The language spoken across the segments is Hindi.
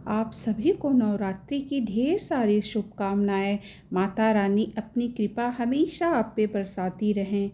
आप सभी को नवरात्रि की ढेर सारी शुभकामनाएं। माता रानी अपनी कृपा हमेशा आप पे बरसाती रहें।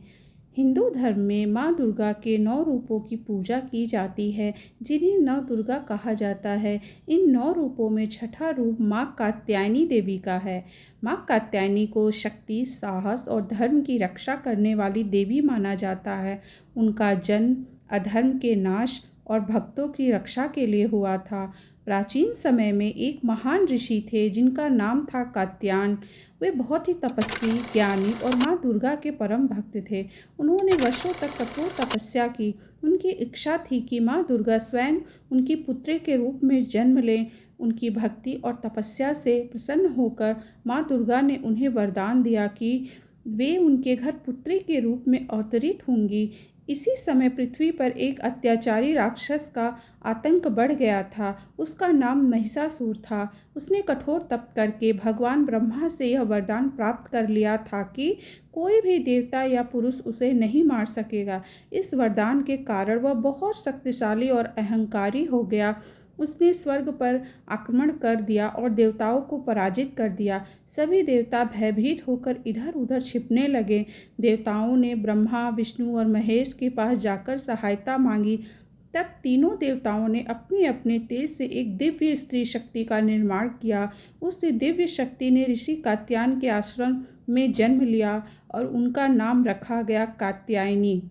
हिंदू धर्म में माँ दुर्गा के 9 रूपों की पूजा की जाती है, जिन्हें नव दुर्गा कहा जाता है। इन 9 रूपों में छठा रूप माँ कात्यायनी देवी का है। माँ कात्यायनी को शक्ति, साहस और धर्म की रक्षा करने वाली देवी माना जाता है। उनका जन्म अधर्म के नाश और भक्तों की रक्षा के लिए हुआ था। प्राचीन समय में एक महान ऋषि थे जिनका नाम था कात्यायन। वे बहुत ही तपस्वी, ज्ञानी और माँ दुर्गा के परम भक्त थे। उन्होंने वर्षों तक कठोर तपस्या की। उनकी इच्छा थी कि माँ दुर्गा स्वयं उनकी पुत्री के रूप में जन्म लें। उनकी भक्ति और तपस्या से प्रसन्न होकर माँ दुर्गा ने उन्हें वरदान दिया कि वे उनके घर पुत्री के रूप में अवतरित होंगी। इसी समय पृथ्वी पर एक अत्याचारी राक्षस का आतंक बढ़ गया था। उसका नाम महिषासुर था। उसने कठोर तप करके भगवान ब्रह्मा से यह वरदान प्राप्त कर लिया था कि कोई भी देवता या पुरुष उसे नहीं मार सकेगा। इस वरदान के कारण वह बहुत शक्तिशाली और अहंकारी हो गया। उसने स्वर्ग पर आक्रमण कर दिया और देवताओं को पराजित कर दिया। सभी देवता भयभीत होकर इधर उधर छिपने लगे। देवताओं ने ब्रह्मा, विष्णु और महेश के पास जाकर सहायता मांगी। तब तीनों देवताओं ने अपने अपने तेज से एक दिव्य स्त्री शक्ति का निर्माण किया। उस दिव्य शक्ति ने ऋषि कात्यायन के आश्रम में जन्म लिया और उनका नाम रखा गया कात्यायनी।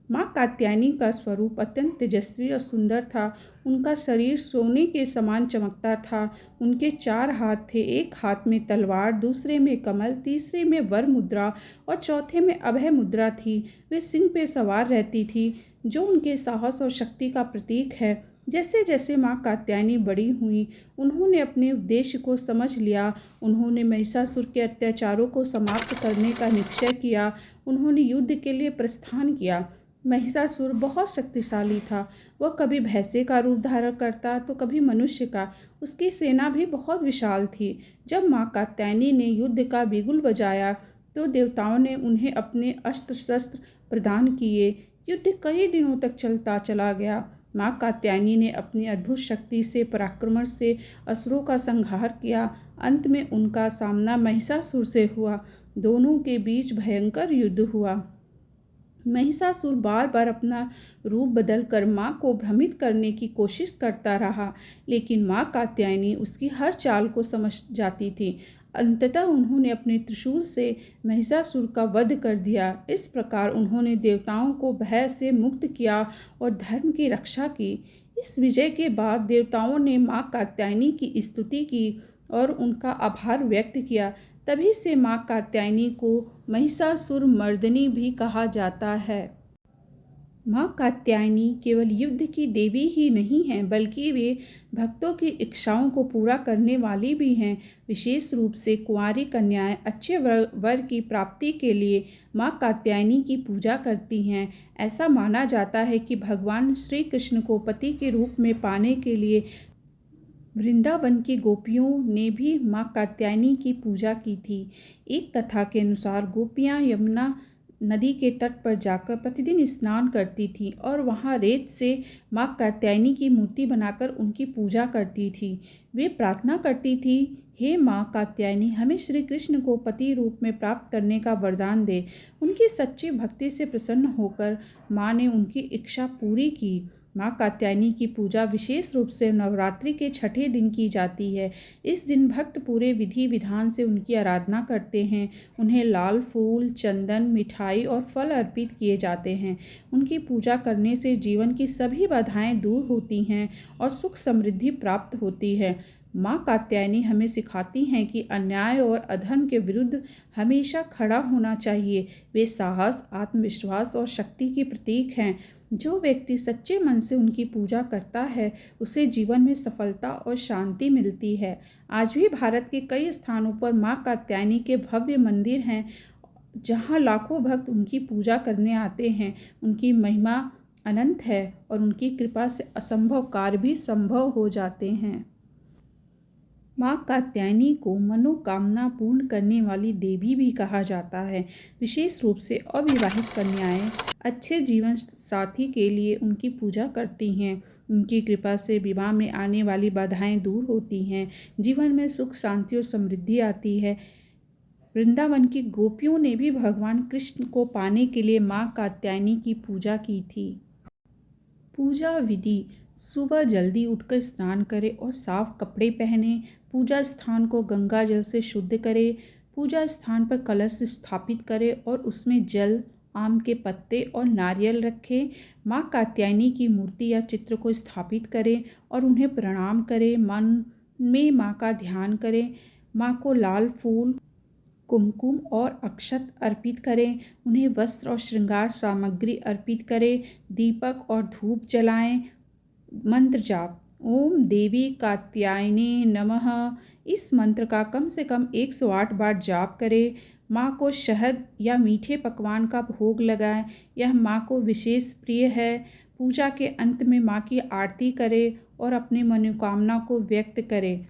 माँ कात्यायनी का स्वरूप अत्यंत तेजस्वी और सुंदर था। उनका शरीर सोने के समान चमकता था। उनके 4 हाथ थे, एक हाथ में तलवार, दूसरे में कमल, तीसरे में वर मुद्रा और चौथे में अभय मुद्रा थी। वे सिंह पे सवार रहती थी, जो उनके साहस और शक्ति का प्रतीक है। जैसे जैसे माँ कात्यायनी बड़ी हुई, उन्होंने अपने उद्देश्य को समझ लिया। उन्होंने महिषासुर के अत्याचारों को समाप्त करने का निश्चय किया। उन्होंने युद्ध के लिए प्रस्थान किया। महिषासुर बहुत शक्तिशाली था। वह कभी भैंसे का रूप धारण करता तो कभी मनुष्य का। उसकी सेना भी बहुत विशाल थी। जब माँ कात्यायनी ने युद्ध का बिगुल बजाया तो देवताओं ने उन्हें अपने अस्त्र शस्त्र प्रदान किए। युद्ध कई दिनों तक चलता चला गया। माँ कात्यायनी ने अपनी अद्भुत शक्ति से, पराक्रम से असुरों का संहार किया। अंत में उनका सामना महिषासुर से हुआ। दोनों के बीच भयंकर युद्ध हुआ। महिषासुर बार बार अपना रूप बदलकर माँ को भ्रमित करने की कोशिश करता रहा, लेकिन माँ कात्यायनी उसकी हर चाल को समझ जाती थी। अंततः उन्होंने अपने त्रिशूल से महिषासुर का वध कर दिया। इस प्रकार उन्होंने देवताओं को भय से मुक्त किया और धर्म की रक्षा की। इस विजय के बाद देवताओं ने माँ कात्यायनी की स्तुति की और उनका आभार व्यक्त किया। तभी से माँ कात्यायनी को महिषासुर मर्दिनी भी कहा जाता है। माँ कात्यायनी केवल युद्ध की देवी ही नहीं हैं, बल्कि वे भक्तों की इच्छाओं को पूरा करने वाली भी हैं। विशेष रूप से कुंवारी कन्याएं अच्छे वर की प्राप्ति के लिए माँ कात्यायनी की पूजा करती हैं। ऐसा माना जाता है कि भगवान श्री कृष्ण को पति के रूप में पाने के लिए वृंदावन की गोपियों ने भी माँ कात्यायनी की पूजा की थी। एक कथा के अनुसार गोपियाँ यमुना नदी के तट पर जाकर प्रतिदिन स्नान करती थीं और वहाँ रेत से माँ कात्यायनी की मूर्ति बनाकर उनकी पूजा करती थी। वे प्रार्थना करती थी, हे माँ कात्यायनी, हमें श्री कृष्ण को पति रूप में प्राप्त करने का वरदान दे। उनकी सच्ची भक्ति से प्रसन्न होकर माँ ने उनकी इच्छा पूरी की। माँ कात्यायनी की पूजा विशेष रूप से नवरात्रि के छठे दिन की जाती है। इस दिन भक्त पूरे विधि विधान से उनकी आराधना करते हैं। उन्हें लाल फूल, चंदन, मिठाई और फल अर्पित किए जाते हैं। उनकी पूजा करने से जीवन की सभी बाधाएं दूर होती हैं और सुख समृद्धि प्राप्त होती है। माँ कात्यायनी हमें सिखाती हैं कि अन्याय और अधर्म के विरुद्ध हमेशा खड़ा होना चाहिए। वे साहस, आत्मविश्वास और शक्ति की प्रतीक हैं। जो व्यक्ति सच्चे मन से उनकी पूजा करता है, उसे जीवन में सफलता और शांति मिलती है। आज भी भारत के कई स्थानों पर माँ कात्यायनी के भव्य मंदिर हैं, जहाँ लाखों भक्त उनकी पूजा करने आते हैं। उनकी महिमा अनंत है और उनकी कृपा से असंभव कार्य भी संभव हो जाते हैं। माँ कात्यायनी को मनोकामना पूर्ण करने वाली देवी भी कहा जाता है। विशेष रूप से अविवाहित कन्याएं अच्छे जीवन साथी के लिए उनकी पूजा करती हैं। उनकी कृपा से विवाह में आने वाली बाधाएं दूर होती हैं, जीवन में सुख शांति और समृद्धि आती है। वृंदावन की गोपियों ने भी भगवान कृष्ण को पाने के लिए माँ कात्यायनी की पूजा की थी। पूजा विधि: सुबह जल्दी उठकर स्नान करें और साफ कपड़े पहने। पूजा स्थान को गंगा जल से शुद्ध करें। पूजा स्थान पर कलश स्थापित करें और उसमें जल, आम के पत्ते और नारियल रखें। माँ कात्यायनी की मूर्ति या चित्र को स्थापित करें और उन्हें प्रणाम करें। मन में माँ का ध्यान करें। माँ को लाल फूल, कुमकुम और अक्षत अर्पित करें। उन्हें वस्त्र और श्रृंगार सामग्री अर्पित करें। दीपक और धूप जलाएं। मंत्र जाप: ओम देवी कात्यायने नमः। इस मंत्र का कम से कम 108 बार जाप करें। माँ को शहद या मीठे पकवान का भोग लगाएं। यह माँ को विशेष प्रिय है। पूजा के अंत में माँ की आरती करें और अपनी मनोकामना को व्यक्त करें।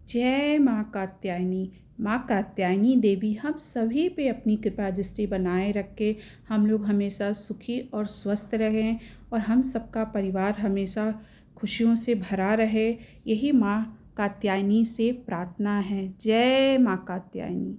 जय माँ कात्यायनी। माँ कात्यायनी देवी हम सभी पे अपनी कृपा दृष्टि बनाए रखे। हम लोग हमेशा सुखी और स्वस्थ रहें और हम सबका परिवार हमेशा खुशियों से भरा रहे। यही माँ कात्यायनी से प्रार्थना है। जय माँ कात्यायनी।